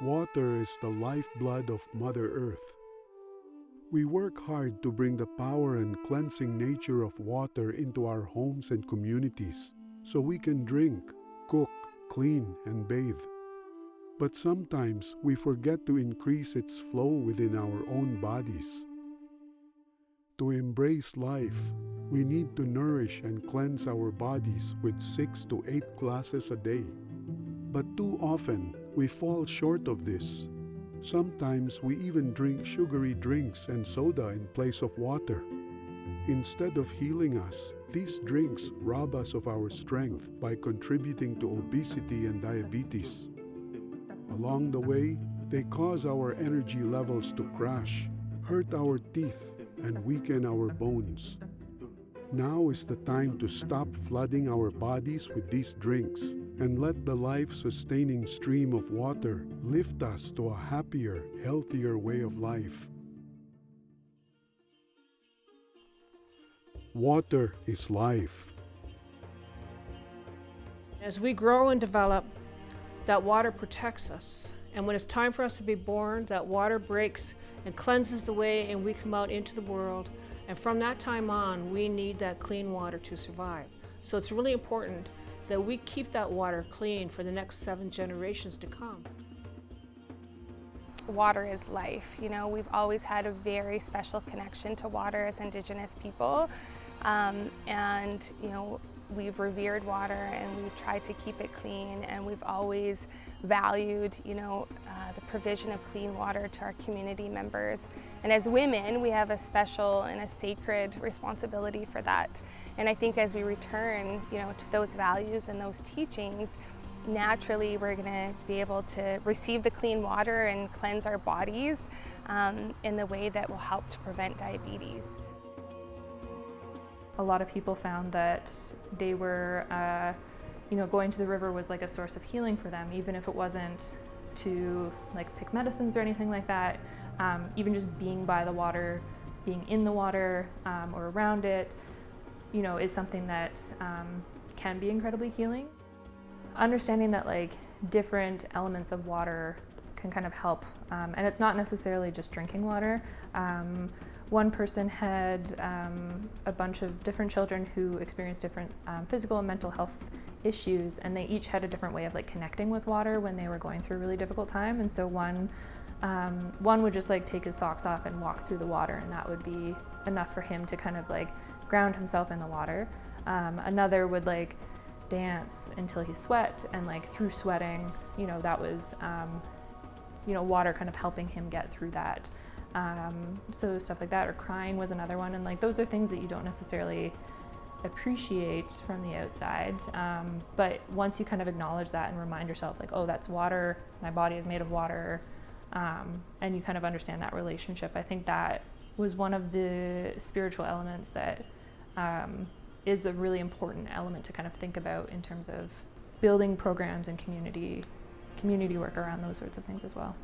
Water is the lifeblood of Mother Earth. We work hard to bring the power and cleansing nature of water into our homes and communities so we can drink, cook, clean, and bathe. But sometimes we forget to increase its flow within our own bodies. To embrace life, we need to nourish and cleanse our bodies with 6 to 8 glasses a day. But too often, we fall short of this. Sometimes we even drink sugary drinks and soda in place of water. Instead of healing us, these drinks rob us of our strength by contributing to obesity and diabetes. Along the way, they cause our energy levels to crash, hurt our teeth, and weaken our bones. Now is the time to stop flooding our bodies with these drinks and let the life-sustaining stream of water lift us to a happier, healthier way of life. Water is life. As we grow and develop, that water protects us. And when it's time for us to be born, that water breaks and cleanses the way, and we come out into the world. And from that time on, we need that clean water to survive. So it's really important that we keep that water clean for the next 7 generations to come. Water is life. You know, we've always had a very special connection to water as Indigenous people. And, you know, we've revered water and we've tried to keep it clean, and we've always valued, you know, the provision of clean water to our community members. And as women, we have a special and a sacred responsibility for that. And I think as we return, you know, to those values and those teachings, naturally we're going to be able to receive the clean water and cleanse our bodies in the way that will help to prevent diabetes. A lot of people found that they were, you know, going to the river was like a source of healing for them, even if it wasn't to like pick medicines or anything like that. Even just being by the water, being in the water or around it, you know, is something that can be incredibly healing. Understanding that like different elements of water can kind of help, and it's not necessarily just drinking water. One person had a bunch of different children who experienced different physical and mental health issues, and they each had a different way of like connecting with water when they were going through a really difficult time. And so one would just like take his socks off and walk through the water, and that would be enough for him to kind of like ground himself in the water. Another would like dance until he sweat, and like through sweating, you know, that was you know, water kind of helping him get through that. So stuff like that, or crying was another one. And like those are things that you don't necessarily appreciate from the outside, but once you kind of acknowledge that and remind yourself like, oh, that's water, my body is made of water, and you kind of understand that relationship, I think that was one of the spiritual elements that is a really important element to kind of think about in terms of building programs and community work around those sorts of things as well.